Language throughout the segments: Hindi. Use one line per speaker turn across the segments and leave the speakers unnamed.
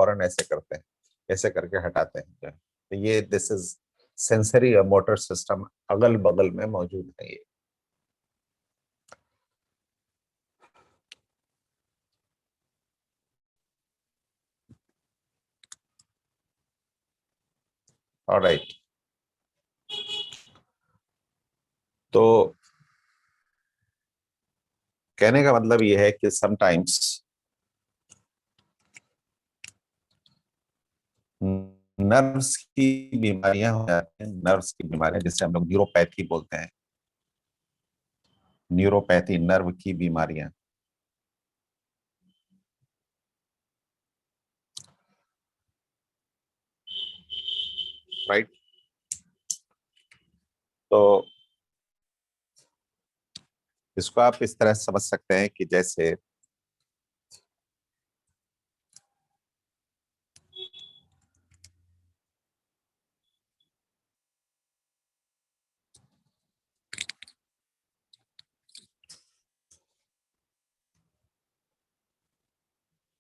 फौरन ऐसे करते हैं, ऐसे करके हटाते हैं जो है। तो ये दिस इज सेंसरी और मोटर सिस्टम अगल बगल में मौजूद है ये। ऑलराइट, तो कहने का मतलब ये है कि समटाइम्स नर्व्स की बीमारियां हो जाती हैं, नर्व्स की बीमारियां जिसे हम लोग न्यूरोपैथी बोलते हैं, न्यूरोपैथी नर्व की बीमारियां। राइट, तो इसको आप इस तरह समझ सकते हैं कि जैसे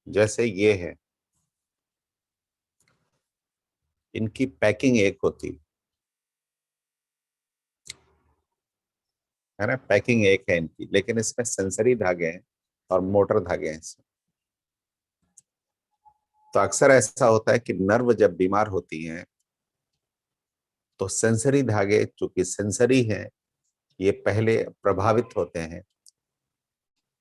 जैसे ये है, इनकी पैकिंग एक होती है ना, पैकिंग एक है इनकी, लेकिन इसमें सेंसरी धागे हैं और मोटर धागे हैं इसमें। तो अक्सर ऐसा होता है कि नर्व जब बीमार होती हैं तो सेंसरी धागे, चूंकि सेंसरी हैं, ये पहले प्रभावित होते हैं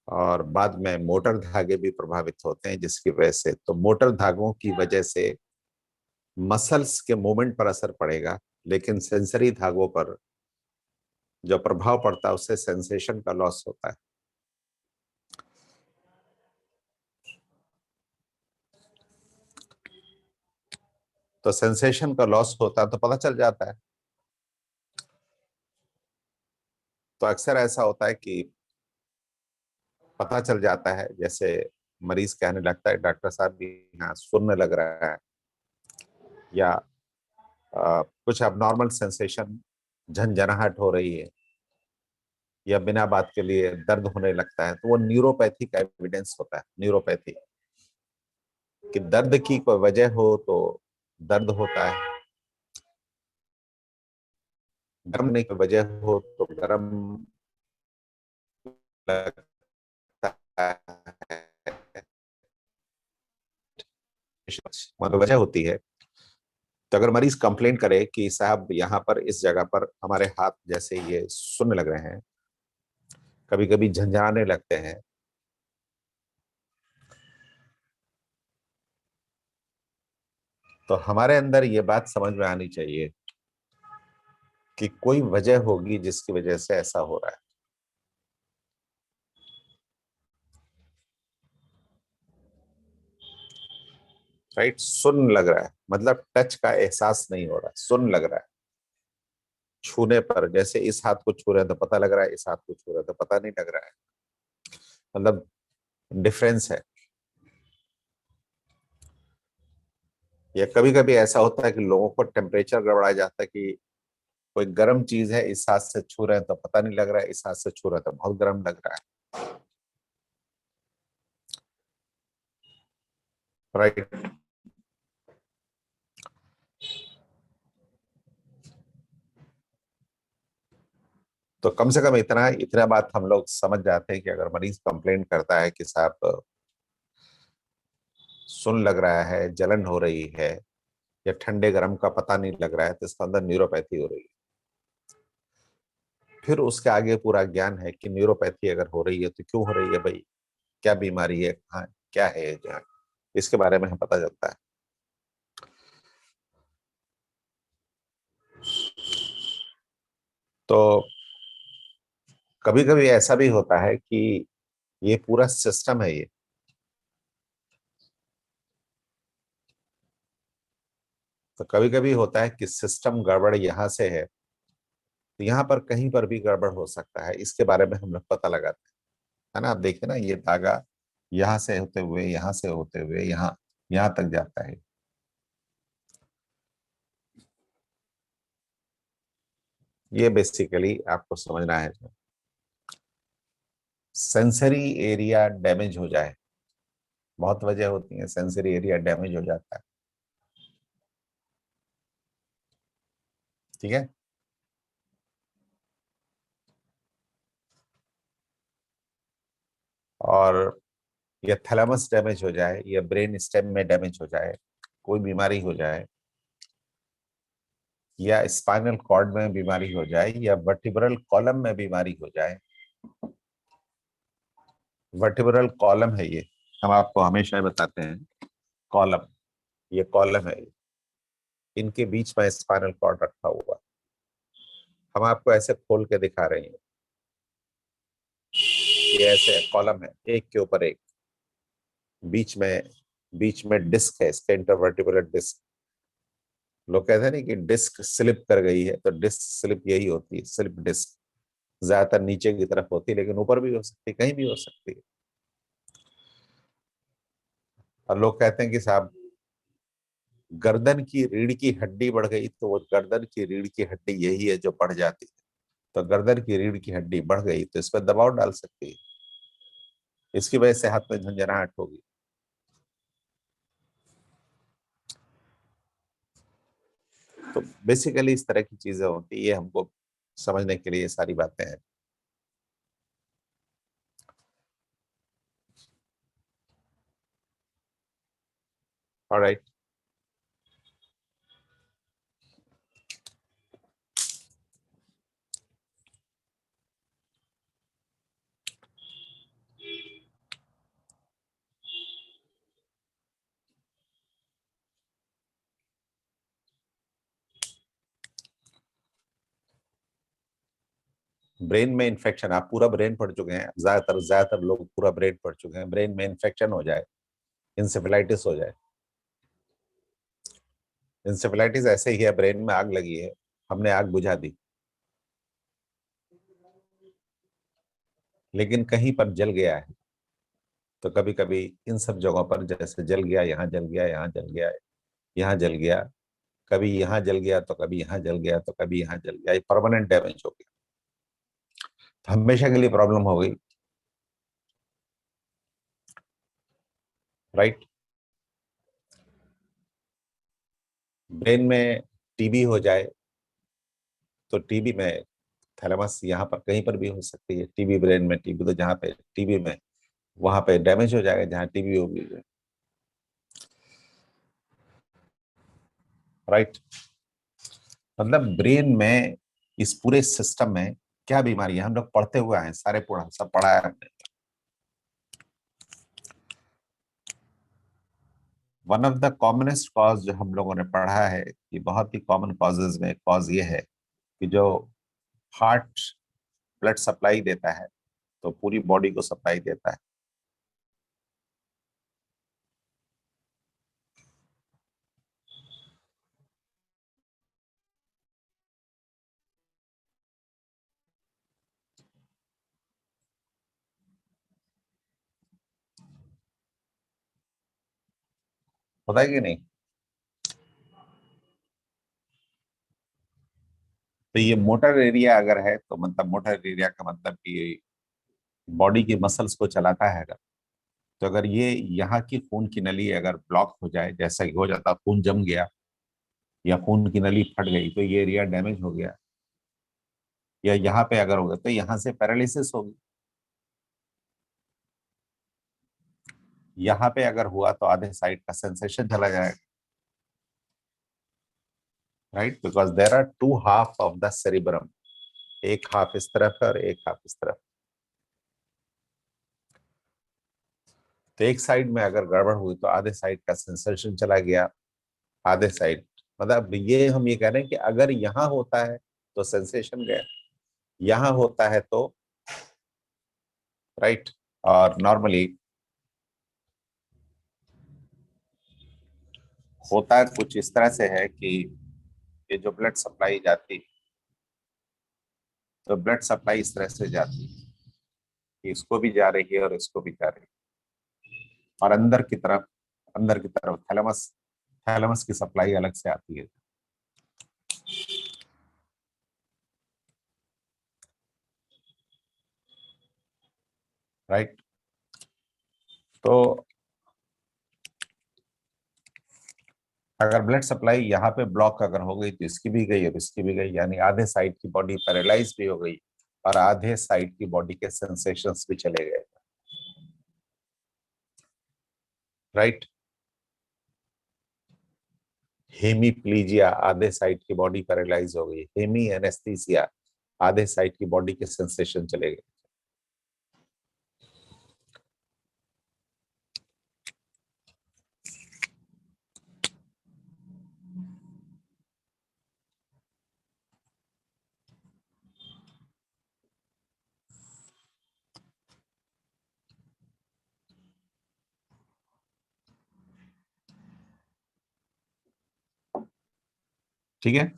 और बाद में मोटर धागे भी प्रभावित होते हैं, जिसकी वजह से, तो मोटर धागों की वजह से मसल्स के मूवमेंट पर असर पड़ेगा, लेकिन सेंसरी धागों पर जो प्रभाव पड़ता है उससे सेंसेशन का लॉस होता है। तो सेंसेशन का लॉस होता है तो पता चल जाता है। तो अक्सर ऐसा होता है कि पता चल जाता है, जैसे मरीज कहने लगता है डॉक्टर साहब भी यहाँ सुन्न लग रहा है, या कुछ अबनॉर्मल सेंसेशन, झंझनाहट हो रही है, या बिना बात के लिए दर्द होने लगता है, तो वो न्यूरोपैथी का एविडेंस होता है। न्यूरोपैथी कि दर्द की कोई वजह हो तो दर्द होता है, गर्म नहीं की वजह हो तो गर्म लगता है, मतलब वजह होती है। तो अगर मरीज कंप्लेन करे कि साहब यहाँ पर इस जगह पर हमारे हाथ जैसे ये सुन्न लग रहे हैं, कभी कभी झंझनाने लगते हैं, तो हमारे अंदर ये बात समझ में आनी चाहिए कि कोई वजह होगी जिसकी वजह से ऐसा हो रहा है। राइट, सुन्न लग रहा है मतलब टच का एहसास नहीं हो रहा, सुन्न लग रहा है। छूने पर, जैसे इस हाथ को छू रहे हैं तो पता लग रहा है, इस हाथ को छू रहे हैं तो पता नहीं लग रहा है, मतलब डिफरेंस है। या कभी कभी ऐसा होता है कि लोगों को टेम्परेचर गड़बड़ा जाता है कि कोई गर्म चीज है, इस हाथ से छू रहे हैं तो पता नहीं लग रहा है, इस हाथ से छू रहे हैं तो बहुत गर्म लग रहा है। राइट, तो कम से कम इतना इतना बात हम लोग समझ जाते हैं कि अगर मरीज कंप्लेंट करता है कि साहब सुन लग रहा है, जलन हो रही है, या ठंडे गर्म का पता नहीं लग रहा है, तो इसका अंदर न्यूरोपैथी हो रही है। फिर उसके आगे पूरा ज्ञान है कि न्यूरोपैथी अगर हो रही है तो क्यों हो रही है भाई, क्या बीमारी है, हाँ क्या है जो है, इसके बारे में हमें पता चलता है। तो कभी कभी ऐसा भी होता है कि ये पूरा सिस्टम है ये, तो कभी कभी होता है कि सिस्टम गड़बड़ यहाँ से है, तो यहाँ पर कहीं पर भी गड़बड़ हो सकता है, इसके बारे में हम लोग पता लगाते हैं। है ना, आप देखिए ना, ये धागा यहाँ से होते हुए, यहाँ से होते हुए, यहाँ यहाँ तक जाता है। ये बेसिकली आपको समझना है, जो, सेंसरी एरिया डैमेज हो जाए, बहुत वजह होती है, सेंसरी एरिया डैमेज हो जाता है। ठीक है। और या थैलेमस डैमेज हो जाए, या ब्रेन स्टेम में डैमेज हो जाए, कोई बीमारी हो जाए, या स्पाइनल कॉर्ड में बीमारी हो जाए, या वर्टिब्रल कॉलम में बीमारी हो जाए। वर्टिब्रल कॉलम है ये, हम आपको हमेशा बताते हैं, कॉलम, ये कॉलम है, इनके बीच में स्पाइनल कॉर्ड रखा हुआ। हम आपको ऐसे खोल के दिखा रहे हैं, ये ऐसे कॉलम है, एक के ऊपर एक, बीच में डिस्क है, इसके इंटरवर्टिब्रल डिस्क। लोग कहते हैं ना कि डिस्क स्लिप कर गई है, तो डिस्क स्लिप यही होती है, स्लिप डिस्क। ज्यादातर नीचे की तरफ होती है, लेकिन ऊपर भी हो सकती है, कहीं भी हो सकती है। और लोग कहते हैं कि साहब गर्दन की रीढ़ की हड्डी बढ़ गई, तो वो गर्दन की रीढ़ की हड्डी यही है जो बढ़ जाती है। तो गर्दन की रीढ़ की हड्डी बढ़ गई तो इस पर दबाव डाल सकती है, इसकी वजह से हाथ में झंझनाहट होगी। तो बेसिकली इस तरह की चीजें होती है, ये हमको समझने के लिए ये सारी बातें हैं। ऑलराइट। ब्रेन में इन्फेक्शन, आप पूरा ब्रेन पढ़ चुके हैं, ज्यादातर लोग पूरा ब्रेन पढ़ चुके हैं। ब्रेन में इन्फेक्शन हो जाए, इंसेफेलाइटिस हो जाए। इंसेफेलाइटिस ऐसे ही है, ब्रेन में आग लगी है, हमने आग बुझा दी, लेकिन कहीं पर जल गया है। तो कभी कभी इन सब जगहों पर, जैसे जल गया, यहाँ जल गया, यहाँ जल गया, यहाँ जल गया, कभी यहाँ जल गया तो कभी यहाँ जल गया, तो कभी यहाँ जल गया, ये परमानेंट डैमेज हो गया, तो हमेशा के लिए प्रॉब्लम हो गई। राइट। ब्रेन में टीबी हो जाए, तो टीबी में थैलेमस यहाँ पर कहीं पर भी हो सकती है। टीबी ब्रेन में, टीबी तो जहाँ पे टीबी में, वहां पे डैमेज हो जाएगा जहाँ टीबी होगी। राइट। मतलब ब्रेन में, इस पूरे सिस्टम में क्या बीमारी है हम लोग पढ़ते हुए हैं, सारे पूरा सब पढ़ा है हमने। One of the commonest cause जो हम लोगों ने पढ़ा है, कि बहुत ही कॉमन कॉजेज में कॉज ये है कि जो हार्ट ब्लड सप्लाई देता है, तो पूरी बॉडी को सप्लाई देता है। होता है कि नहीं? तो ये मोटर एरिया अगर है, तो मतलब मोटर एरिया का मतलब कि बॉडी की मसल्स को चलाता है। अगर, तो अगर ये यहाँ की खून की नली अगर ब्लॉक हो जाए, जैसा कि हो जाता, खून जम गया या खून की नली फट गई, तो ये एरिया डैमेज हो गया, या यहाँ पे अगर होगा तो यहाँ से पैरालिसिस होगी। यहाँ पे अगर हुआ तो आधे साइड का सेंसेशन चला जाएगा। Right, because there are two half of the cerebrum, एक हाफ इस तरफ है और एक हाफ इस तरफ। तो एक साइड में अगर गड़बड़ हुई तो आधे साइड का सेंसेशन चला गया, आधे साइड, मतलब ये हम ये कह रहे हैं कि अगर यहाँ होता है तो सेंसेशन गया, यहाँ होता है तो, राइट। और नॉर्मली होता कुछ इस तरह से है कि ये जो ब्लड सप्लाई जाती है, तो ब्लड सप्लाई इस तरह से जाती है कि इसको भी जा रही है और इसको भी जा रही है, और अंदर की तरफ थैलेमस, थैलेमस की सप्लाई अलग से आती है। राइट। तो अगर ब्लड सप्लाई यहाँ पे ब्लॉक अगर हो गई तो इसकी भी गई और इसकी भी गई, यानी आधे साइड की बॉडी पैरालाइज भी हो गई और आधे साइड की बॉडी के सेंसेशंस भी चले गए। राइट। हेमीप्लीजिया, आधे साइड की बॉडी पैरालाइज हो गई। हेमी एनेस्थीसिया, आधे साइड की बॉडी के सेंसेशन चले गए। ठीक है।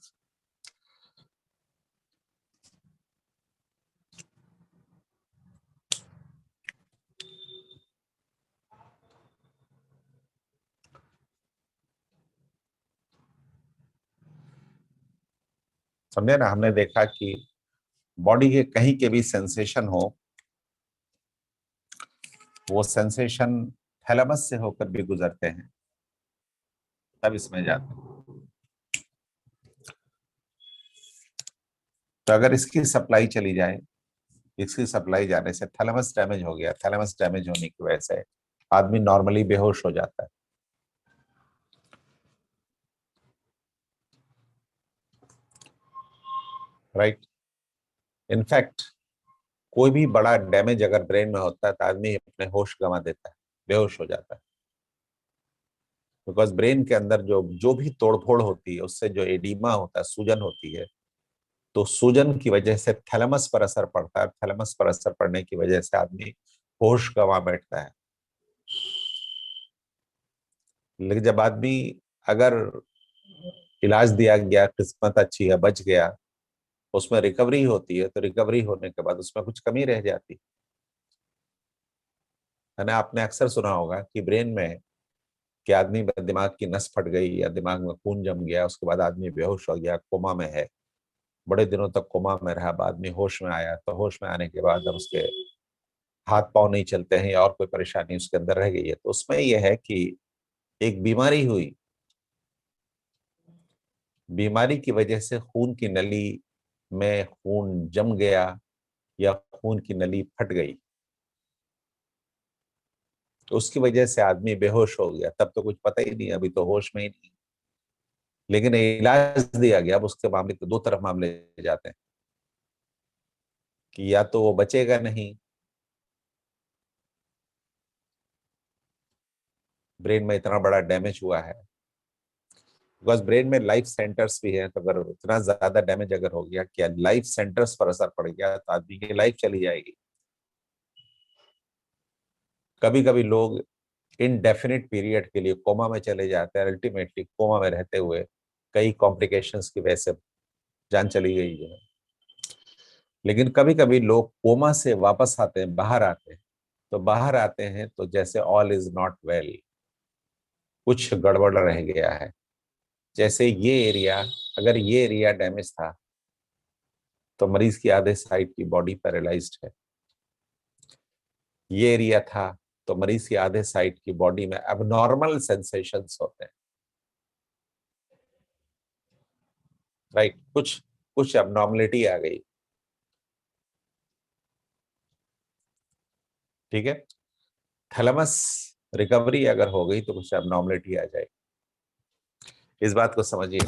समझे ना, हमने देखा कि बॉडी के कहीं के भी सेंसेशन हो, वो सेंसेशन थैलेमस से होकर भी गुजरते हैं, तब इसमें जाते हैं। तो अगर इसकी सप्लाई चली जाए, इसकी सप्लाई जाने से थैलेमस डैमेज हो गया, थैलेमस डैमेज होने की वजह से आदमी नॉर्मली बेहोश हो जाता है। राइट। इनफैक्ट कोई भी बड़ा डैमेज अगर ब्रेन में होता है तो आदमी अपने होश गंवा देता है, बेहोश हो जाता है। बिकॉज ब्रेन के अंदर जो जो भी तोड़फोड़ होती है, उससे जो एडिमा होता है, सूजन होती है, तो सूजन की वजह से थैलेमस पर असर पड़ता है। थैलेमस पर असर पड़ने की वजह से आदमी होश गंवा बैठता है। लेकिन जब आदमी, अगर इलाज दिया गया, किस्मत अच्छी है, बच गया, उसमें रिकवरी होती है, तो रिकवरी होने के बाद उसमें कुछ कमी रह जाती है ना। आपने अक्सर सुना होगा कि ब्रेन में, कि आदमी दिमाग की नस फट गई या दिमाग में खून जम गया, उसके बाद आदमी बेहोश हो गया, कोमा में है, बड़े दिनों तक कोमा में रहा, बाद में होश में आया, तो होश में आने के बाद अब उसके हाथ पांव नहीं चलते हैं या और कोई परेशानी उसके अंदर रह गई है, तो उसमें यह है कि एक बीमारी हुई, बीमारी की वजह से खून की नली में खून जम गया या खून की नली फट गई, तो उसकी वजह से आदमी बेहोश हो गया। तब तो कुछ पता ही नहीं, अभी तो होश में ही नहीं, लेकिन इलाज दिया गया। अब उसके मामले को दो तरफ मामले जाते हैं कि या तो वो बचेगा नहीं, ब्रेन में इतना बड़ा डैमेज हुआ है, बिकॉज ब्रेन में लाइफ सेंटर्स भी है, तो अगर इतना ज्यादा डैमेज अगर हो गया, क्या लाइफ सेंटर्स पर असर पड़ गया, तो आदमी की लाइफ चली जाएगी। कभी कभी लोग इनडेफिनिट पीरियड के लिए कोमा में चले जाते हैं, अल्टीमेटली कोमा में रहते हुए कई कॉम्प्लिकेशंस की वजह से जान चली गई है। लेकिन कभी कभी लोग कोमा से वापस आते हैं, बाहर आते हैं, तो बाहर आते हैं तो जैसे ऑल इज नॉट वेल, कुछ गड़बड़ रह गया है। जैसे ये एरिया, अगर ये एरिया डैमेज था, तो मरीज की आधे साइड की बॉडी पैरालाइज्ड है। ये एरिया था, तो मरीज की आधे साइड की बॉडी में अबनॉर्मल सेंसेशंस होते हैं। राइट। कुछ कुछ अबनॉर्मलिटी आ गई। ठीक है। थैलेमस रिकवरी अगर हो गई तो कुछ अबनॉर्मलिटी आ जाएगी। इस बात को समझिए।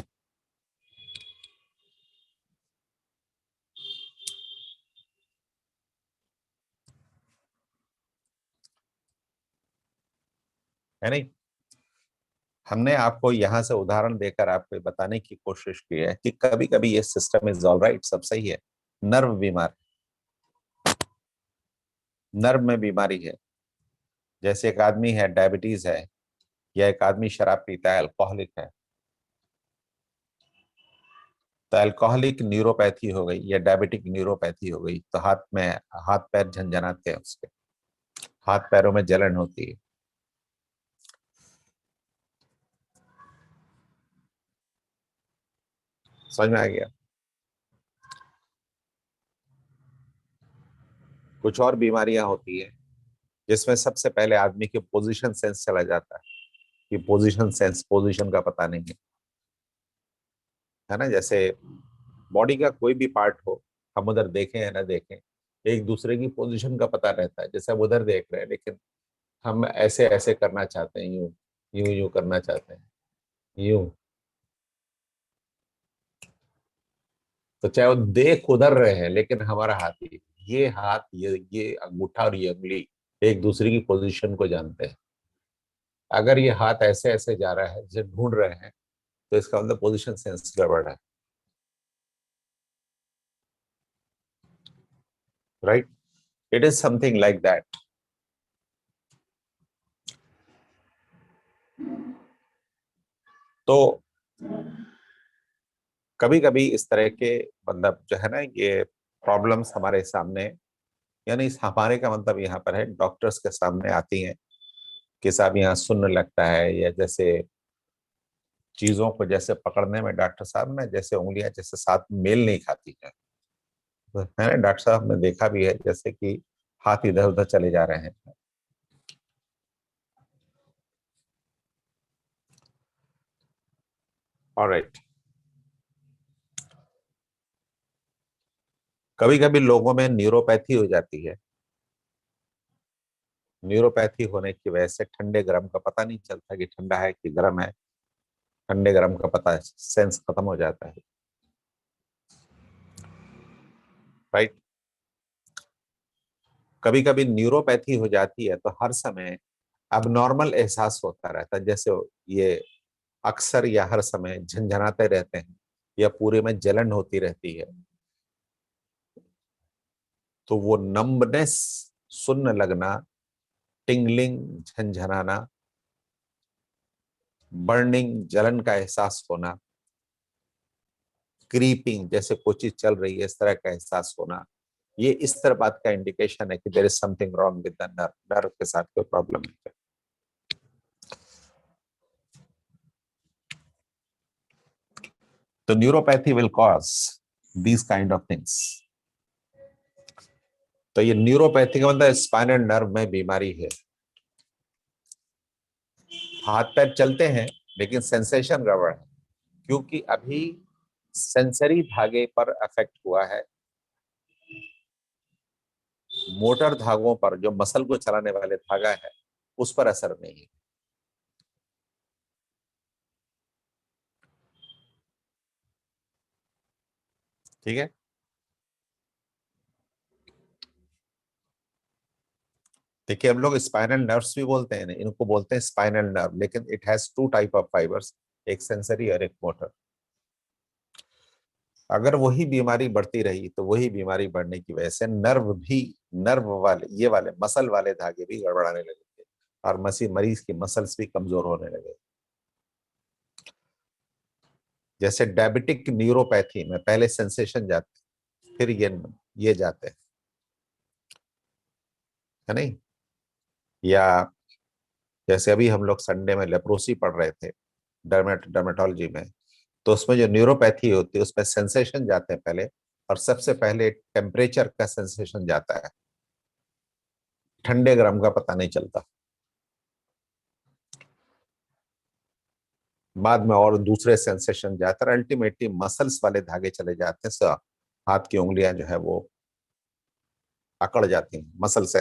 है नहीं। हमने आपको यहां से उदाहरण देकर आपको बताने की कोशिश की है कि कभी कभी ये सिस्टम इज ऑल राइट, सब सही है, नर्व बीमार, नर्व में बीमारी है। जैसे एक आदमी है, डायबिटीज है, या एक आदमी शराब पीता है, अल्कोहलिक है, तो अल्कोहलिक न्यूरोपैथी हो गई या डायबिटिक न्यूरोपैथी हो गई, तो हाथ में, हाथ पैर झंझनाते हैं उसके, हाथ पैरों में जलन होती है। समझ में आ गया। कुछ और बीमारियां होती है जिसमें सबसे पहले आदमी के पोजीशन सेंस चला जाता है कि पोजीशन सेंस, पोजीशन का पता नहीं है ना। जैसे बॉडी का कोई भी पार्ट हो, हम उधर देखें या ना देखें, एक दूसरे की पोजीशन का पता रहता है। जैसे हम उधर देख रहे हैं लेकिन हम ऐसे ऐसे करना चाहते हैं, यूं यूं यूं करना चाहते हैं, यूं। तो चाहे वो देख उधर रहे हैं लेकिन हमारा हाथ ये हाथ, ये अंगूठा और ये उंगली एक दूसरे की पोजीशन को जानते हैं। अगर ये हाथ ऐसे ऐसे जा रहा है, जिसे ढूंढ रहे हैं, तो इसका मतलब पोजीशन सेंस गड़बड़ है, right. It is something like that. तो कभी कभी इस तरह के मतलब जो है ना, ये प्रॉब्लम्स हमारे सामने, यानी हमारे का मतलब यहाँ पर है डॉक्टर्स के सामने आती हैं कि साहब यहाँ सुन्न लगता है, या जैसे चीजों को जैसे पकड़ने में डॉक्टर साहब ना, जैसे उंगलियां जैसे साथ मेल नहीं खाती हैं। तो है ना, डॉक्टर साहब ने देखा भी है जैसे कि हाथ इधर उधर चले जा रहे हैं। ऑलराइट। कभी कभी लोगों में न्यूरोपैथी हो जाती है। न्यूरोपैथी होने की वजह से ठंडे गर्म का पता नहीं चलता कि ठंडा है कि गर्म है। ठंडे गर्म का पता सेंस खत्म हो जाता है, राइट। कभी कभी न्यूरोपैथी हो जाती है तो हर समय अबनॉर्मल एहसास होता रहता है। जैसे ये अक्सर या हर समय झंझनाते रहते हैं, या पूरे में जलन होती रहती है। तो वो नंबनेस, सुन्न लगना, टिंगलिंग, झंझनाना, बर्निंग, जलन का एहसास होना, क्रीपिंग, जैसे कोई चीज चल रही है इस तरह का एहसास होना, ये इस तरह बात का इंडिकेशन है कि there is something wrong with the nerve, nerve के साथ कोई प्रॉब्लम है। तो neuropathy will cause these kind of things. तो ये न्यूरोपैथी का मतलब स्पाइनल नर्व में बीमारी है। हाथ पैर चलते हैं लेकिन सेंसेशन गड़बड़ है, क्योंकि अभी सेंसरी धागे पर अफेक्ट हुआ है। मोटर धागों पर, जो मसल को चलाने वाले धागा है, उस पर असर नहीं है। ठीक है। देखिए, हम लोग स्पाइनल नर्व्स भी बोलते हैं ना, इनको बोलते हैं स्पाइनल नर्व, लेकिन it has two type of fibres, एक सेंसरी और एक मोटर। अगर वही बीमारी बढ़ती रही तो वही बीमारी बढ़ने की वजह से नर्व भी, नर्व वाले, ये वाले मसल वाले धागे भी गड़बड़ाने लगेंगे, और मरीज की मसल्स भी कमजोर होने लगे। जैसे डायबिटिक न्यूरोपैथी में पहले सेंसेशन जाते, फिर ये जाते हैं, है नहीं। या जैसे अभी हम लोग संडे में लेप्रोसी पढ़ रहे थे, डर्मेटोलॉजी में, तो उसमें जो न्यूरोपैथी होती है उसमें सेंसेशन जाते हैं पहले, और सबसे पहले टेम्परेचर का सेंसेशन जाता है, ठंडे गर्म का पता नहीं चलता। बाद में और दूसरे सेंसेशन जाता है, अल्टीमेटली मसल्स वाले धागे चले जाते हैं, सो हाथ की उंगलियां जो है वो अकड़ जाती हैं, मसल से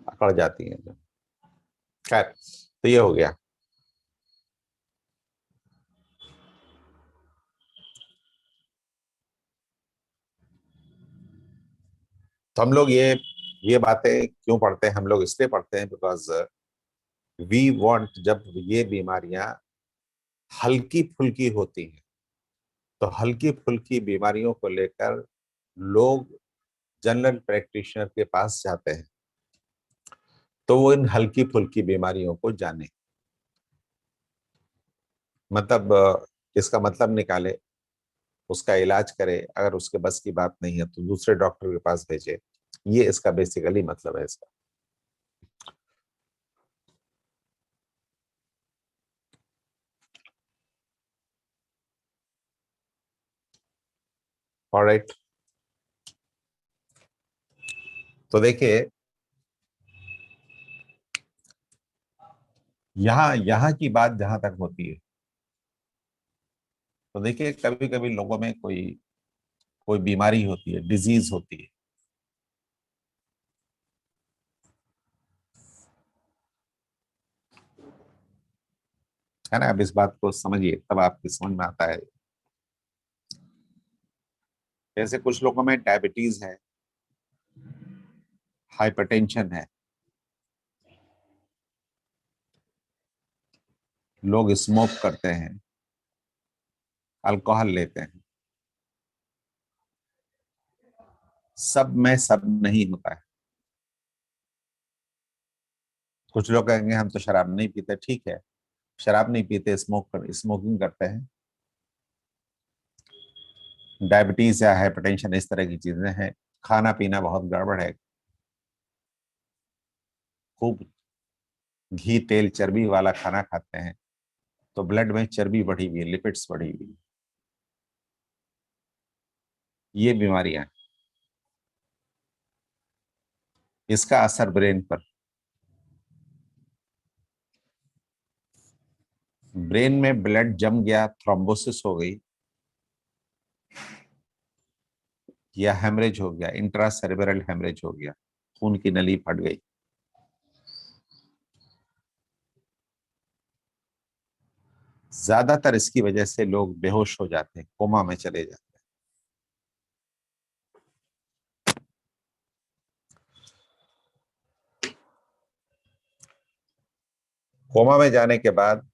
अकड़ जाती हैं। खैर, तो ये हो गया। तो हम लोग ये बातें क्यों पढ़ते हैं? हम लोग इसलिए पढ़ते हैं बिकॉज वी वांट, जब ये बीमारियां हल्की फुल्की होती हैं, तो हल्की फुल्की बीमारियों को लेकर लोग जनरल प्रैक्टिशनर के पास जाते हैं, तो वो इन हल्की फुल्की बीमारियों को जाने, मतलब इसका मतलब निकाले, उसका इलाज करे, अगर उसके बस की बात नहीं है तो दूसरे डॉक्टर के पास भेजे। ये इसका बेसिकली मतलब है इसका। ऑलराइट। तो देखिए, यहाँ यहाँ की बात जहां तक होती है, तो देखिए कभी कभी लोगों में कोई कोई बीमारी होती है, डिजीज होती है ना। अब इस बात को समझिए तब आपकी समझ में आता है। जैसे कुछ लोगों में डायबिटीज है, हाइपरटेंशन है, लोग स्मोक करते हैं, अल्कोहल लेते हैं। सब में सब नहीं होता है। कुछ लोग कहेंगे हम तो शराब नहीं पीते, ठीक है, शराब नहीं पीते, स्मोकिंग करते हैं, डायबिटीज या हाइपरटेंशन इस तरह की चीजें हैं, खाना पीना बहुत गड़बड़ है, खूब घी तेल चर्बी वाला खाना खाते हैं, तो ब्लड में चर्बी बढ़ी हुई है, लिपिड्स बढ़ी हुई है। ये बीमारियां हैं। इसका असर ब्रेन पर, ब्रेन में ब्लड जम गया, थ्रोम्बोसिस हो गई, या हेमरेज हो गया, इंट्रा सेरेब्रल हेमरेज हो गया, खून की नली फट गई, ज्यादातर इसकी वजह से लोग बेहोश हो जाते हैं, कोमा में चले जाते हैं। कोमा में जाने के बाद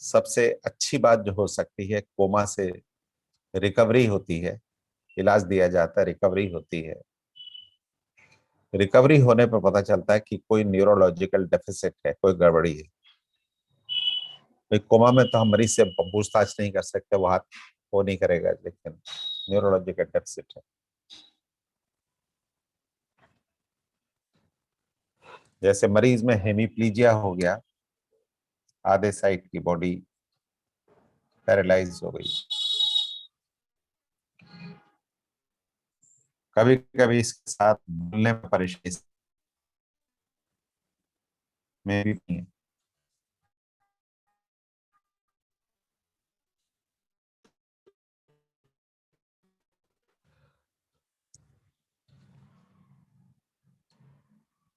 सबसे अच्छी बात जो हो सकती है, कोमा से रिकवरी होती है, इलाज दिया जाता है, रिकवरी होती है। रिकवरी होने पर पता चलता है कि कोई न्यूरोलॉजिकल डेफिसिट है, कोई गड़बड़ी है। भाई कोमा में तो हम मरीज से पूछताछ नहीं कर सकते, वो हाथ वो नहीं करेगा, लेकिन न्यूरोलॉजिकल डेफिसिट है। जैसे मरीज में हेमीप्लीजिया हो गया, आधे साइड की बॉडी पैरालाइज हो गई, कभी कभी इसके साथ बोलने में परेशानी में भी नहीं है।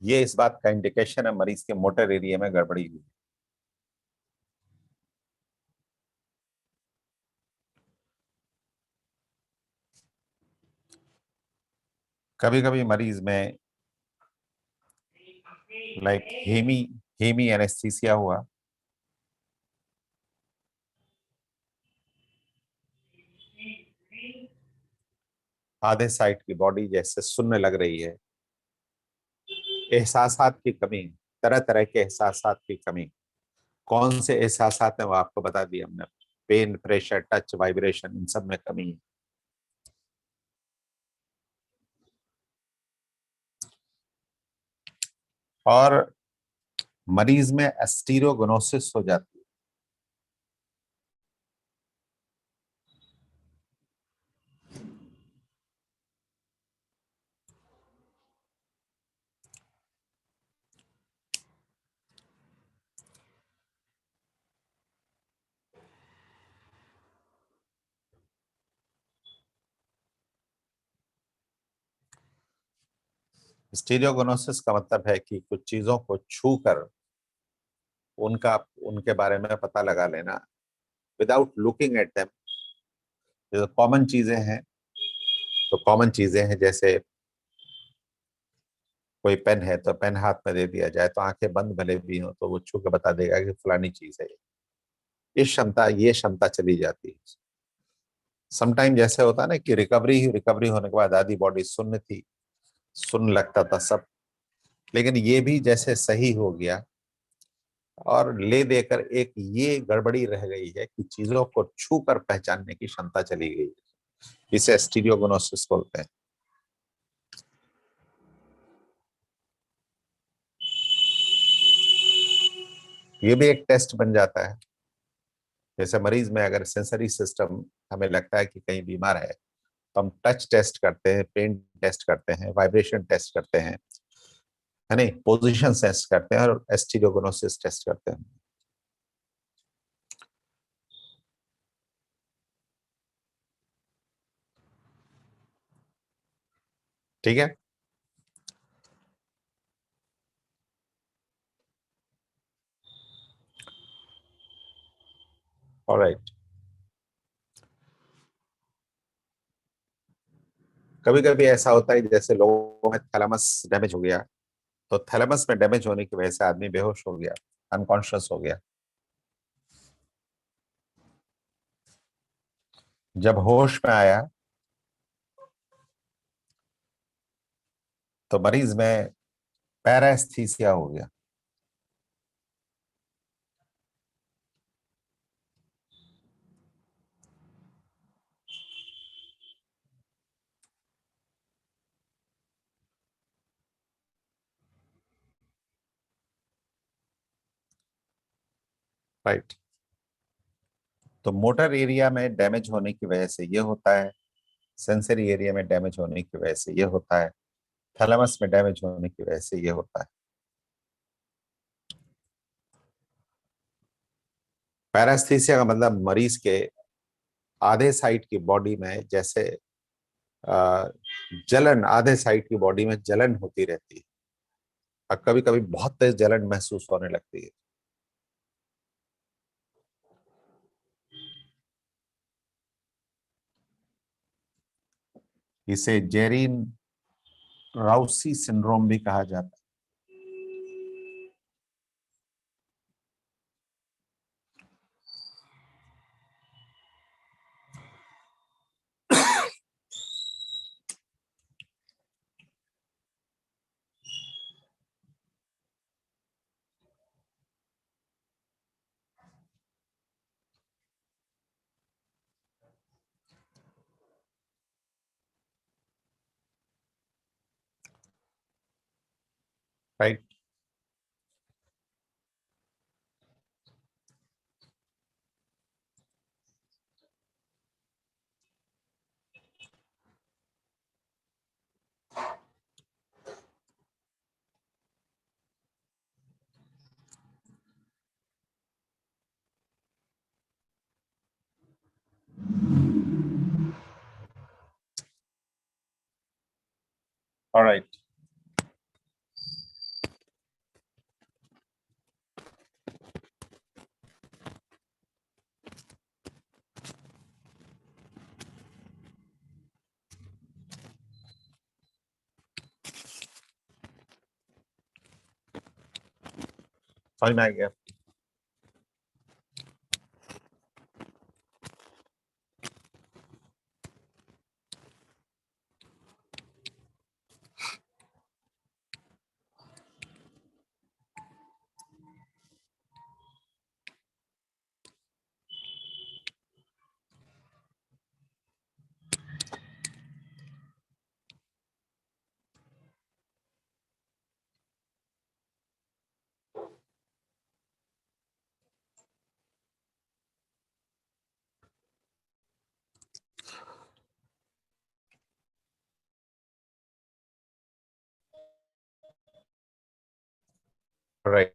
ये इस बात का इंडिकेशन है मरीज के मोटर एरिया में गड़बड़ी हुई। कभी कभी मरीज में लाइक हेमी हेमी एनेस्थीसिया हुआ, आधे साइड की बॉडी जैसे सुन्न लग रही है, एहसासात की कमी, तरह तरह के एहसासात की कमी। कौन से एहसासात है वो आपको बता दिया हमने, पेन, प्रेशर, टच, वाइब्रेशन, इन सब में कमी है। और मरीज में एस्टीरोगनोसिस हो जाती है। स्टीरियोगोनोसिस का मतलब है कि कुछ चीजों को छू कर उनका उनके बारे में पता लगा लेना, विदाउट लुकिंग एट देम। जो कॉमन चीजें हैं, तो कॉमन चीजें हैं जैसे कोई पेन है तो पेन हाथ में दे दिया जाए तो आंखें बंद भले भी हो तो वो छू के बता देगा कि फलानी चीज है। ये क्षमता चली जाती है। समटाइम जैसे होता है ना कि रिकवरी होने के बाद आधी बॉडी सुन्न थी, सुन्न लगता था सब, लेकिन ये भी जैसे सही हो गया, और ले देकर एक ये गड़बड़ी रह गई है कि चीजों को छू कर पहचानने की क्षमता चली गई है। इसे स्टीरियोगोनोसिस बोलते हैं। ये भी एक टेस्ट बन जाता है। जैसे मरीज में अगर सेंसरी सिस्टम, हमें लगता है कि कहीं बीमार है, तो हम टच टेस्ट करते हैं, पेन टेस्ट करते हैं, वाइब्रेशन टेस्ट करते हैं, है नहीं, पोजीशन टेस्ट करते हैं और एस्टिलोगोनोसिस टेस्ट करते हैं। ठीक है। ऑलराइट। कभी कभी ऐसा होता है जैसे लोगों में थैलेमस डैमेज हो गया, तो थैलेमस में डैमेज होने की वजह से आदमी बेहोश हो गया, अनकॉन्शियस हो गया। जब होश में आया तो मरीज में पैरास्थीसिया हो गया। राइट। तो मोटर एरिया में डैमेज होने की वजह से ये होता है, सेंसरी एरिया में डैमेज होने की वजह से ये होता है, थैलेमस में डैमेज होने की वजह से ये होता है। पैरास्थीसिया का मतलब मरीज के आधे साइड की बॉडी में जैसे अ, जलन, आधे साइड की बॉडी में जलन होती रहती है और कभी कभी बहुत तेज जलन महसूस होने लगती है। इसे जेरिन राउसी सिंड्रोम भी कहा जाता है। राइट। ऑलराइट। समझ में आ गया। राइट।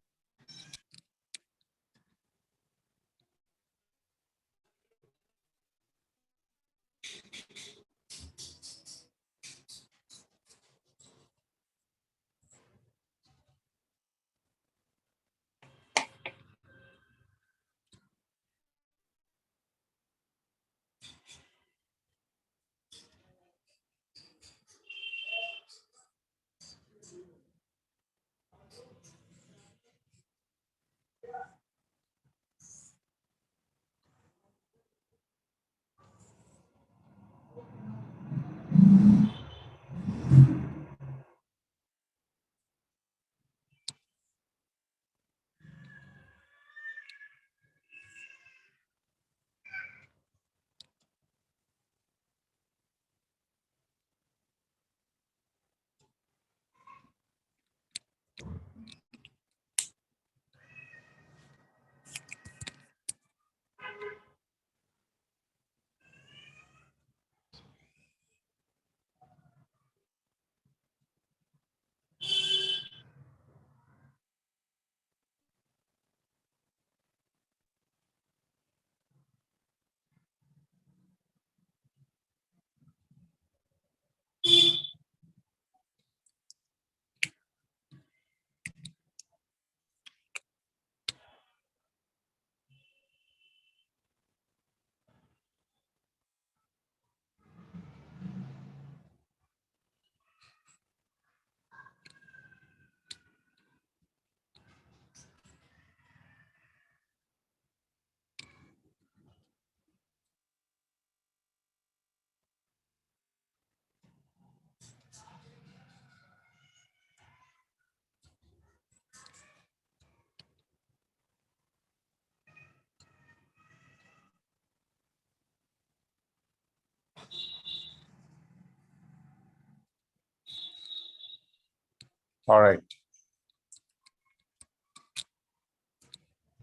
ऑलराइट,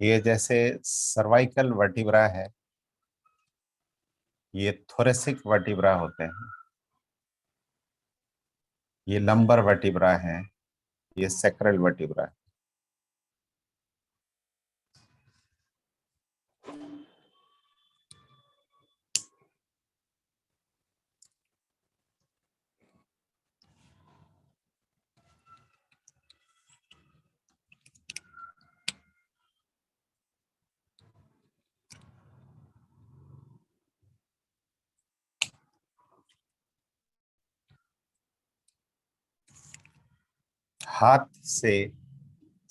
ये जैसे सर्वाइकल वर्टिब्रा है, ये थोरेसिक वर्टिब्रा होते हैं, ये लंबर वर्टिब्रा है, ये सैक्रल वर्टिब्रा है। हाथ से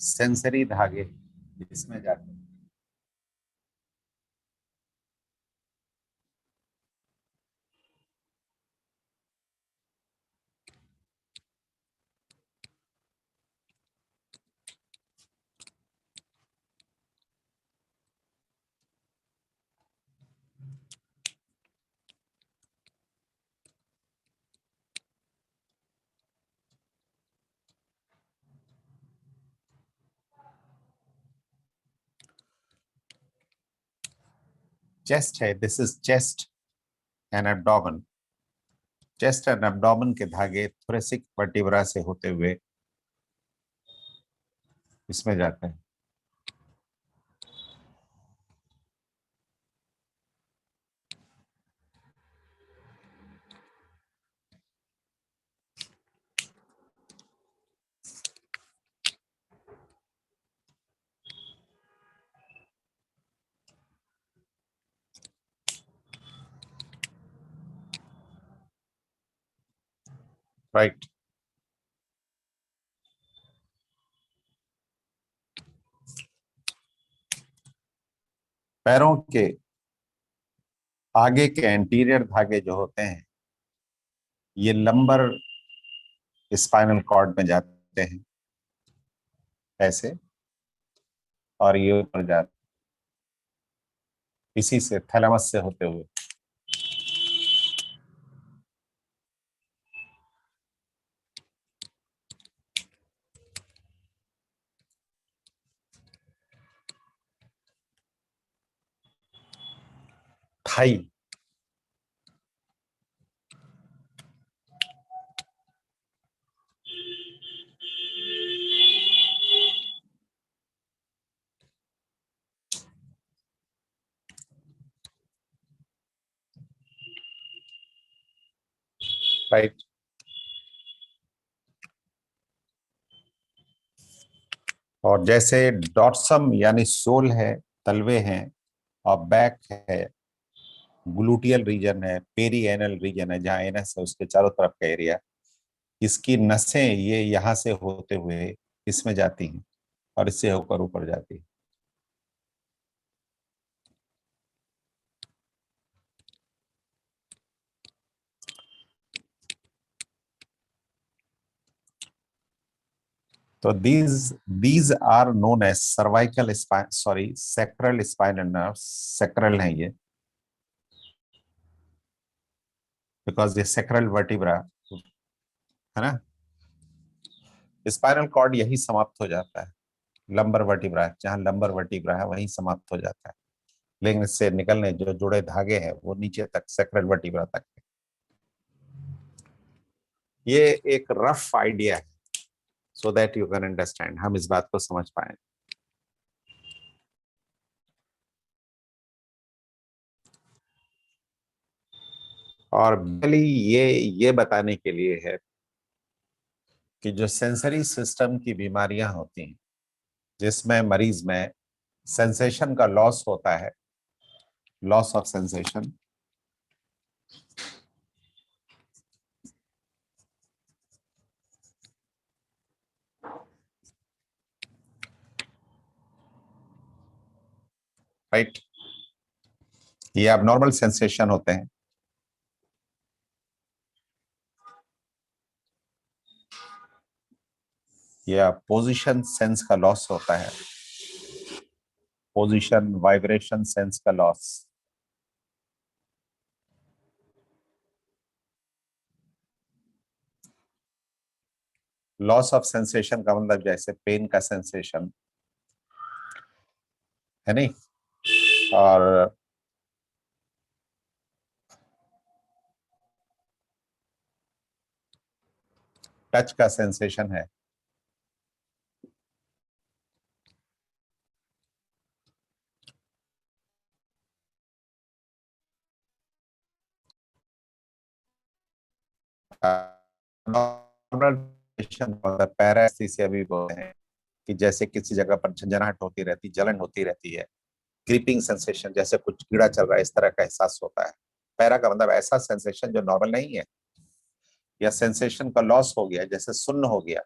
सेंसरी धागे इसमें जाते हैं। चेस्ट है, this is chest and abdomen. Chest and abdomen के धागे थोरेसिक वर्टिब्रा से होते हुए इसमें जाते हैं। राइट, पैरों के आगे के एंटीरियर धागे जो होते हैं ये लंबर स्पाइनल कॉर्ड में जाते हैं ऐसे, और ये ऊपर जाते, इसी से थैलेमस से होते हुए। थाई, राइट, और जैसे डॉर्सम यानी सोल है, तलवे हैं, और बैक है, ग्लूटियल रीजन है, पेरी एनल रीजन है, जहाँ एनस है उसके चारों तरफ का एरिया, इसकी नसें ये यहाँ से होते हुए इसमें जाती हैं और इससे होकर ऊपर जाती है। तो these are known as cervical spine, sorry sacral spinal nerve, sacral है ये, बिकॉज ये सैक्रल वर्टिब्रा है ना। स्पाइनल कॉर्ड यही समाप्त हो जाता है, लंबर वर्टिब्रा, जहां लंबर वर्टिब्रा है वहीं समाप्त हो जाता है, लेकिन इससे निकलने जो जुड़े धागे हैं वो नीचे तक सैक्रल वर्टिब्रा तक है। ये एक रफ आइडिया है, so that you can understand, हम इस बात को समझ पाए। और पहले ये बताने के लिए है कि जो सेंसरी सिस्टम की बीमारियां होती हैं जिसमें मरीज में सेंसेशन का लॉस होता है, लॉस ऑफ सेंसेशन, राइट, ये abnormal सेंसेशन होते हैं। या पोजीशन सेंस का लॉस होता है, पोजीशन वाइब्रेशन सेंस का लॉस। लॉस ऑफ सेंसेशन का मतलब जैसे पेन का सेंसेशन है नहीं, और टच का सेंसेशन है। नॉर्मल पैरास्थीसिया भी बोलते हैं कि जैसे किसी जगह पर झंझनाहट होती रहती, जलन होती रहती है, क्रीपिंग सेंसेशन, जैसे कुछ कीड़ा चल रहा है इस तरह का एहसास होता है। पैरा का मतलब ऐसा सेंसेशन जो नॉर्मल नहीं है, या सेंसेशन का लॉस हो गया, जैसे सुन्न हो गया,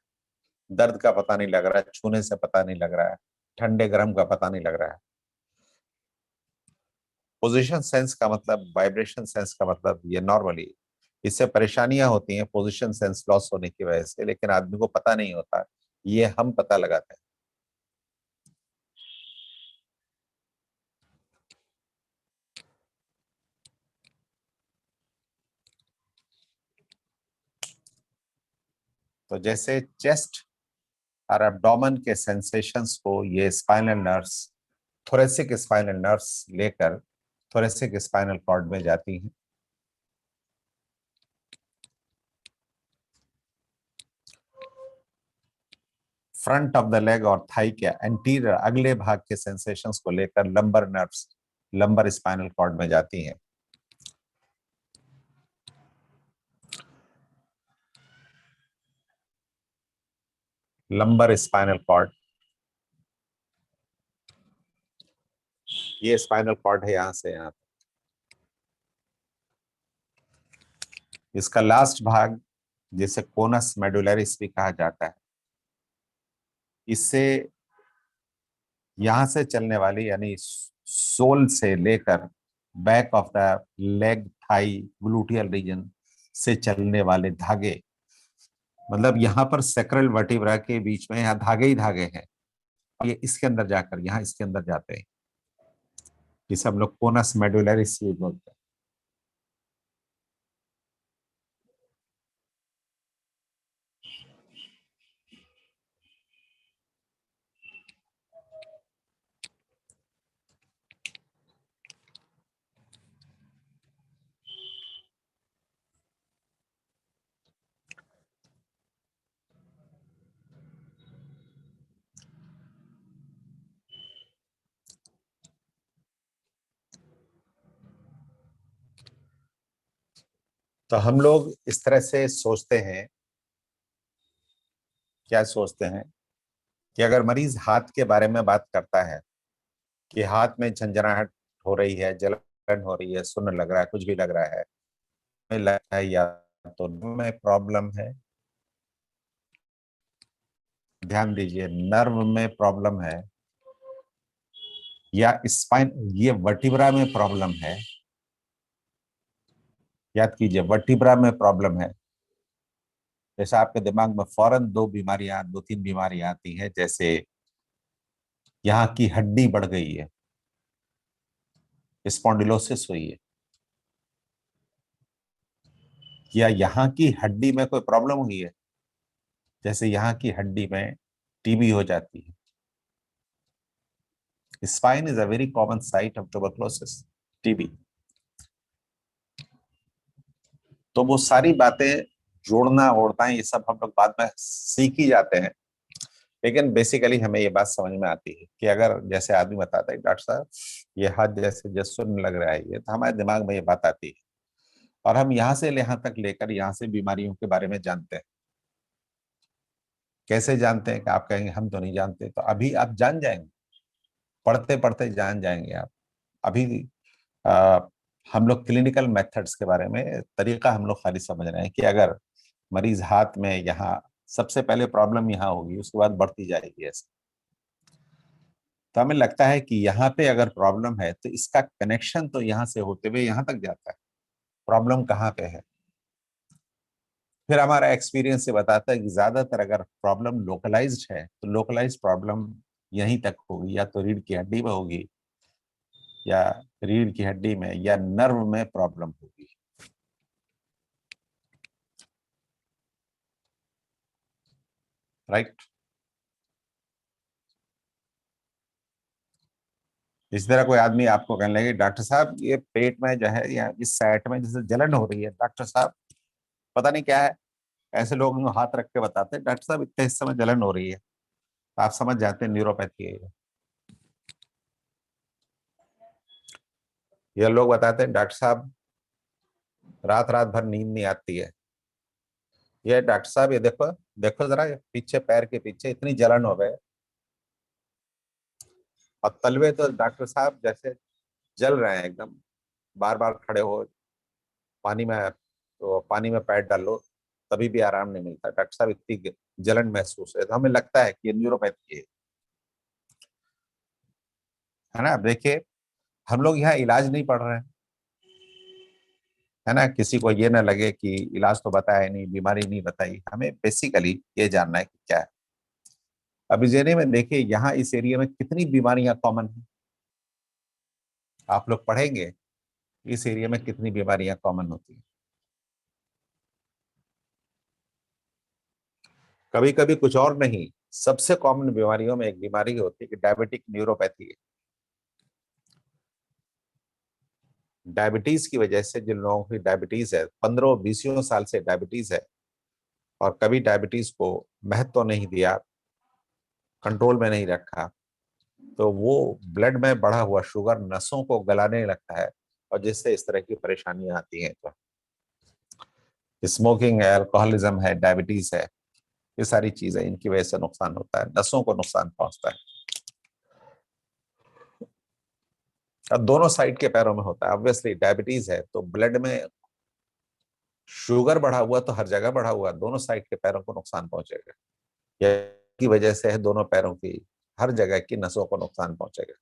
दर्द का पता नहीं लग रहा है, छूने से पता नहीं लग रहा है, ठंडे गर्म का पता नहीं लग रहा है। पोजीशन सेंस का मतलब, वाइब्रेशन सेंस का मतलब, ये नॉर्मली इससे परेशानियां होती हैं पोजीशन सेंस लॉस होने की वजह से, लेकिन आदमी को पता नहीं होता, ये हम पता लगाते हैं। तो जैसे चेस्ट और एब्डोमेन के सेंसेशंस को ये spinal nerves, thoracic spinal nerves लेकर थोरेसिक स्पाइनल कॉर्ड में जाती हैं। फ्रंट ऑफ द लेग और थाई के एंटीरियर अगले भाग के सेंसेशंस को लेकर lumbar nerves lumbar spinal cord में जाती हैं। लंबर स्पाइनल कॉर्ड, ये स्पाइनल कॉर्ड है यहां से यहां। इसका लास्ट भाग जिसे कोनस मेडुलरिस भी कहा जाता है, इससे यहां से चलने वाली, यानी सोल से लेकर back of the leg, thigh, gluteal region से चलने वाले धागे, मतलब यहाँ पर सेक्रल वर्टिब्रा के बीच में यहाँ धागे ही धागे हैं, ये इसके अंदर जाकर यहाँ इसके अंदर जाते हैं, जिसे हम लोग कोनस मेडुलरिस भी बोलते हैं। तो हम लोग इस तरह से सोचते हैं, क्या सोचते हैं कि अगर मरीज हाथ के बारे में बात करता है कि हाथ में झंझनाहट हो रही है, जलन हो रही है, सुन्न लग रहा है, कुछ भी लग रहा है, हमें लग रहा है या तो में प्रॉब्लम है, ध्यान दीजिए, नर्व में प्रॉब्लम है, या स्पाइन, ये वर्टिब्रा में प्रॉब्लम है। याद कीजिए, वर्टिब्रा में प्रॉब्लम है। जैसे आपके दिमाग में फौरन दो बीमारियां, दो तीन बीमारियां आती हैं, जैसे यहाँ की हड्डी बढ़ गई है, स्पॉन्डिलोसिस हुई है, या यहाँ की हड्डी में कोई प्रॉब्लम हुई है, जैसे यहाँ की हड्डी में टीबी हो जाती है। Spine is a very common site of tuberculosis, TB. तो वो सारी बातें जोड़ना ओड़ना ये सब हम लोग बाद में सीख ही जाते हैं, लेकिन बेसिकली हमें ये बात समझ में आती है कि अगर जैसे आदमी बताता है डॉक्टर साहब ये हाथ जैसे जैसे लग रहा है, ये तो हमारे दिमाग में ये बात आती है, और हम यहाँ से यहाँ तक लेकर यहाँ से बीमारियों के बारे में जानते हैं। कैसे जानते हैं कि आप कहेंगे हम तो नहीं जानते, तो अभी आप जान जाएंगे, पढ़ते पढ़ते जान जाएंगे आप। अभी आ, हम लोग क्लिनिकल मेथड्स के बारे में तरीका हम लोग खाली समझ रहे हैं कि अगर मरीज हाथ में यहाँ, सबसे पहले प्रॉब्लम यहाँ होगी, उसके बाद बढ़ती जाएगी ऐसे। तो हमें लगता है कि यहाँ पे अगर प्रॉब्लम है तो इसका कनेक्शन तो यहाँ से होते हुए यहाँ तक जाता है, प्रॉब्लम कहाँ पे है। फिर हमारा एक्सपीरियंस ये बताता है कि ज्यादातर अगर प्रॉब्लम लोकलाइज्ड है तो लोकलाइज्ड प्रॉब्लम यहीं तक होगी, या तो रीढ़ की हड्डी में होगी, या रीढ़ की हड्डी में या नर्व में प्रॉब्लम होगी। राइट। इस तरह कोई आदमी आपको कहने लगे डॉक्टर साहब ये पेट में जो है या इस साइड में जैसे जलन हो रही है डॉक्टर साहब, पता नहीं क्या है। ऐसे लोग हाथ रख के बताते हैं डॉक्टर साहब इतने हिस्से में जलन हो रही है, तो आप समझ जाते हैं न्यूरोपैथी है ये। ये लोग बताते हैं डॉक्टर साहब रात रात भर नींद नहीं आती है। ये डॉक्टर साहब ये देखो, देखो जरा ये पीछे पैर के पीछे इतनी जलन हो गए, और तलवे तो डॉक्टर साहब जैसे जल रहे हैं एकदम। बार बार खड़े हो, पानी में तो पानी में पैर डालो तभी भी आराम नहीं मिलता, डॉक्टर साहब इतनी जलन महसूस है। तो हमें लगता है कि ये न्यूरोपैथी है ना। देखिए हम लोग यहाँ इलाज नहीं पढ़ रहे हैं, है ना। किसी को ये ना लगे कि इलाज तो बताया नहीं, बीमारी नहीं बताई, हमें बेसिकली ये जानना है कि क्या है। अब इस एरिया में देखिए, यहाँ इस एरिया में कितनी बीमारियां कॉमन है, आप लोग पढ़ेंगे इस एरिया में कितनी बीमारियां कॉमन होती है। कभी कभी कुछ और नहीं, सबसे कॉमन बीमारियों में एक बीमारी होती है कि डायबिटिक न्यूरोपैथी है। डायबिटीज की वजह से जिन लोगों की डायबिटीज है, 15-20 साल से डायबिटीज है, और कभी डायबिटीज को महत्व तो नहीं दिया, कंट्रोल में नहीं रखा, तो वो ब्लड में बढ़ा हुआ शुगर नसों को गलाने लगता है, और जिससे इस तरह की परेशानियां आती हैं। तो स्मोकिंग है, अल्कोहलिज्म है, डायबिटीज है, ये सारी चीजें, इनकी वजह से नुकसान होता है, नसों को नुकसान पहुंचता है। अब दोनों साइड के पैरों में होता है। ऑब्वियसली डायबिटीज है तो ब्लड में शुगर बढ़ा हुआ, तो हर जगह बढ़ा हुआ, दोनों साइड के पैरों को नुकसान पहुंचेगा। की वजह से है दोनों पैरों की हर जगह की नसों को नुकसान पहुंचेगा।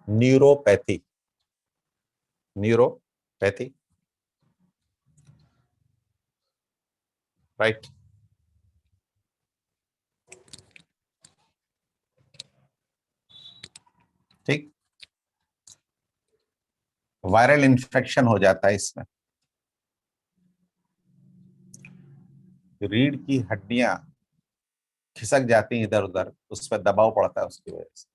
Neuropathy, neuropathy, right. ठीक, वायरल इन्फेक्शन हो जाता है इसमें, रीढ़ की हड्डियां खिसक जाती हैं इधर उधर, उस पर दबाव पड़ता है उसकी वजह से।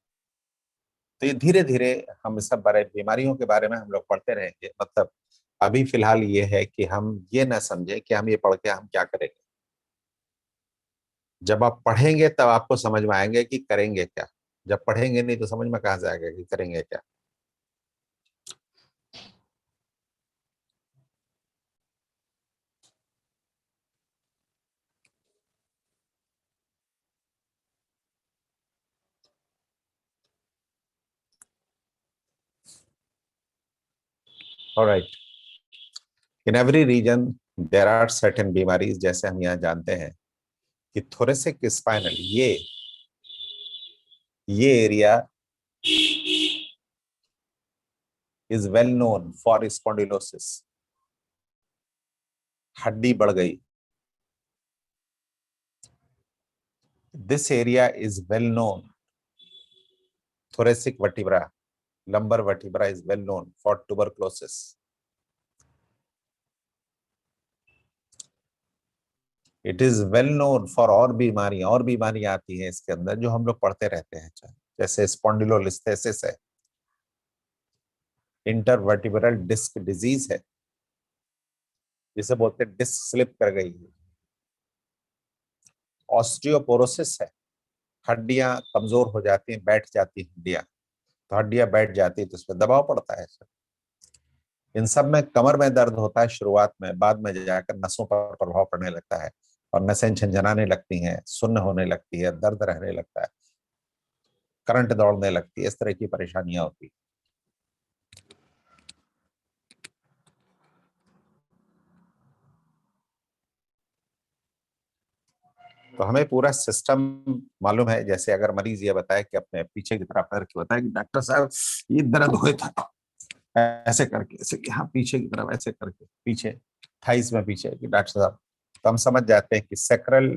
तो ये धीरे धीरे हम इस सब बारे बीमारियों के बारे में हम लोग पढ़ते रहेंगे। मतलब अभी फिलहाल ये है कि हम ये ना समझे कि हम ये पढ़ के हम क्या करेंगे। जब आप पढ़ेंगे तब आपको समझ में आएंगे कि करेंगे क्या। जब पढ़ेंगे नहीं तो समझ में कहाँ से आएगा कि करेंगे क्या। Alright, in every region there are certain बीमारीज, जैसे हम यहाँ जानते हैं कि थोरेसिक स्पाइनल, ये area is well known for spondylosis. हड्डी बढ़ गई, this area is well known, thoracic vertebra, lumbar vertebra is well known for tuberculosis. It is well known for और बीमारियां आती हैं इसके अंदर जो हम लोग पढ़ते रहते हैं, जैसे स्पॉन्डिलोलिस्थेसिस है, इंटरवर्टिब्रल डिस्क डिजीज है, जिसे बोलते हैं डिस्क स्लिप कर गई है, ऑस्टियोपोरोसिस है, हड्डियां कमजोर हो जाती हैं, बैठ जाती हैं हड्डियां, तो हड्डियां बैठ जाती है तो उस पर दबाव पड़ता है सर। इन सब में कमर में दर्द होता है शुरुआत में, बाद में जाकर नसों पर प्रभाव पड़ने लगता है, और नसें झंझनाने लगती हैं, सुन्न होने लगती है, दर्द रहने लगता है, करंट दौड़ने लगती है, इस तरह की परेशानियां होती है। तो हमें पूरा सिस्टम मालूम है। जैसे अगर मरीज ये बताए कि अपने पीछे की तरफ पैर की बताए कि डॉक्टर साहब ये दर्द हुए था, ऐसे करके, ऐसे कि हाँ पीछे की तरफ ऐसे करके, पीछे थाइस में पीछे कि डॉक्टर साहब, तो हम समझ जाते हैं कि सेक्रल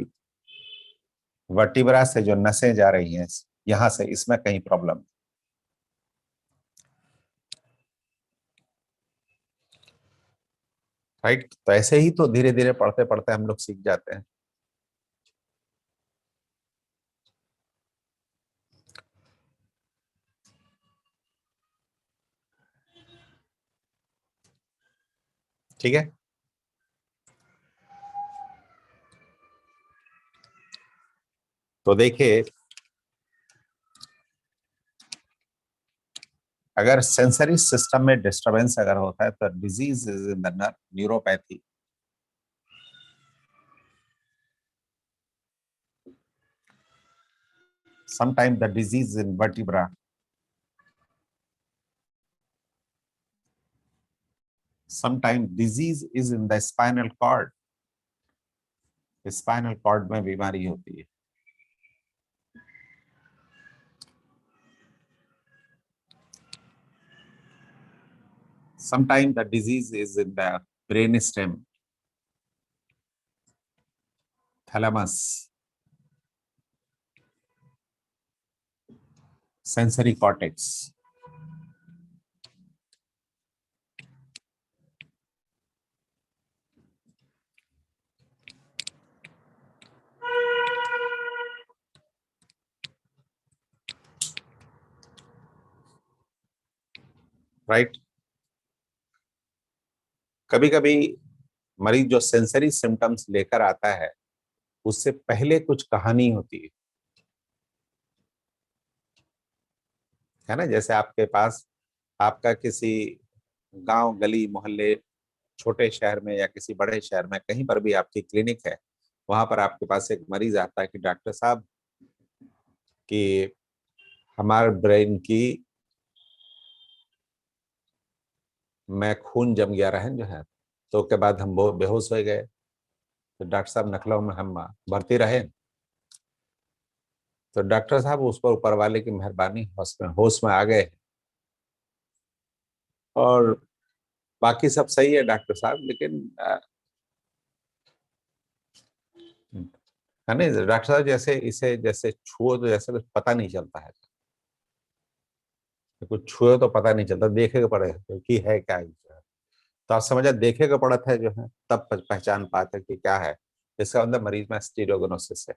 वर्टिब्रा से जो नसें जा रही हैं यहाँ से, इसमें कहीं प्रॉब्लम। राइट। तो ऐसे ही तो धीरे धीरे पढ़ते पढ़ते हम लोग सीख जाते हैं। ठीक है। तो देखिए, अगर सेंसरी सिस्टम में डिस्टरबेंस अगर होता है तो disease is in the neuropathy. Sometime the disease in vertebra, sometime disease is in the spinal cord. Spinal cord में बीमारी होती है। Sometime the disease is in the brain stem, thalamus, sensory cortex. Right. कभी कभी मरीज जो सेंसरी सिम्टम्स लेकर आता है, उससे पहले कुछ कहानी होती है ना। जैसे आपके पास, आपका किसी गांव गली मोहल्ले, छोटे शहर में या किसी बड़े शहर में, कहीं पर भी आपकी क्लिनिक है, वहां पर आपके पास एक मरीज आता है कि डॉक्टर साहब कि हमारे ब्रेन की में खून जम गया रहन जो है, तो के बाद हम वो बेहोश हो गए। तो डॉक्टर साहब नखलऊ में हम भर्ती रहे। तो डॉक्टर साहब उस पर ऊपर वाले की मेहरबानी, होश में आ गए। और बाकी सब सही है डॉक्टर साहब, लेकिन है ना डॉक्टर साहब, जैसे इसे जैसे छुओ तो जैसे कुछ पता नहीं चलता है। कुछ छुए तो पता नहीं चलता, देखे पड़े कि है क्या है। तो आप समझा, देखे का पड़त है जो है, तब पहचान पाते कि क्या है। इसका मतलब मरीज में स्टीरियोगोनोसिस है।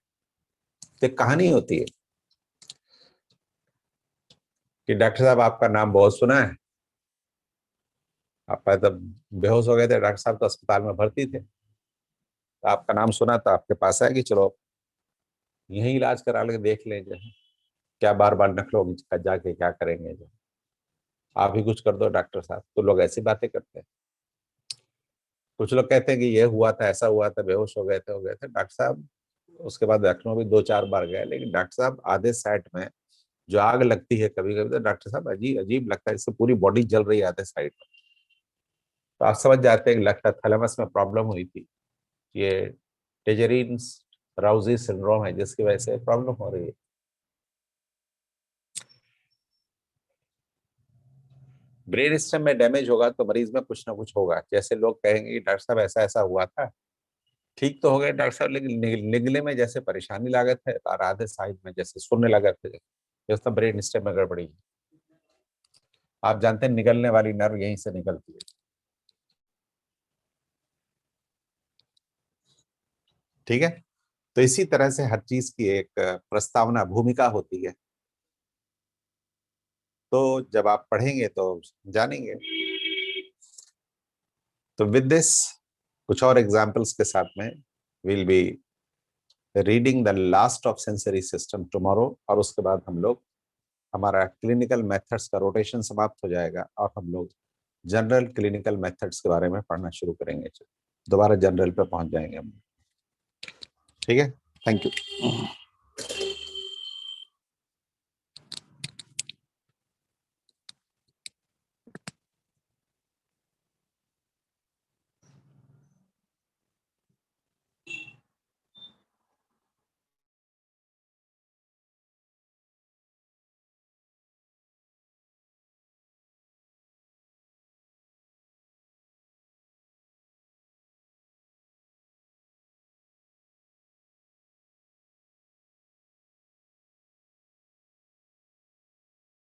तो एक कहानी होती है कि डॉक्टर साहब आपका नाम बहुत सुना है, आप तब बेहोश हो गए थे, डॉक्टर साहब तो अस्पताल में भर्ती थे, तो आपका नाम सुना तो आपके पास है कि चलो यही इलाज करा ले, देख लें जो है, क्या बार बार नखलों की जाके क्या करेंगे जो, आप ही कुछ कर दो डॉक्टर साहब। तो लोग ऐसी बातें करते हैं। कुछ लोग कहते हैं कि ये हुआ था, ऐसा हुआ था, बेहोश हो गए थे डॉक्टर साहब। उसके बाद लखनऊ भी दो चार बार गए, लेकिन डॉक्टर साहब आधे साइड में जो आग लगती है कभी कभी, तो डॉक्टर साहब अजीब अजीब लगता है, इससे पूरी बॉडी जल रही है आधे साइड में। तो आप समझ जाते हैं कि लगता है थैलेमस में प्रॉब्लम हुई थी। ये टेजरीन राउजी सिंड्रोम है जिसकी वजह से प्रॉब्लम हो रही है। ब्रेन स्टेम में डैमेज होगा तो मरीज में कुछ ना कुछ होगा। जैसे लोग कहेंगे कि डॉक्टर साहब ऐसा ऐसा हुआ था, ठीक तो हो गए डॉक्टर साहब, लेकिन निगले में जैसे परेशानी लागत है, और आधे साइड में जैसे सुनने लगा थे, ये उसका ब्रेन स्टेम में गड़बड़ी है। आप जानते हैं निकलने वाली नर्व यहीं से निकलती है। ठीक है। तो इसी तरह से हर चीज की एक प्रस्तावना भूमिका होती है। तो जब आप पढ़ेंगे तो जानेंगे। तो विद दिस, कुछ और एग्जांपल्स के साथ में will be reading the last of sensory system tomorrow, और उसके बाद हम लोग, हमारा क्लिनिकल मेथड्स का रोटेशन समाप्त हो जाएगा और हम लोग जनरल क्लिनिकल मेथड्स के बारे में पढ़ना शुरू करेंगे। दोबारा जनरल पे पहुंच जाएंगे हम। ठीक है। Thank you.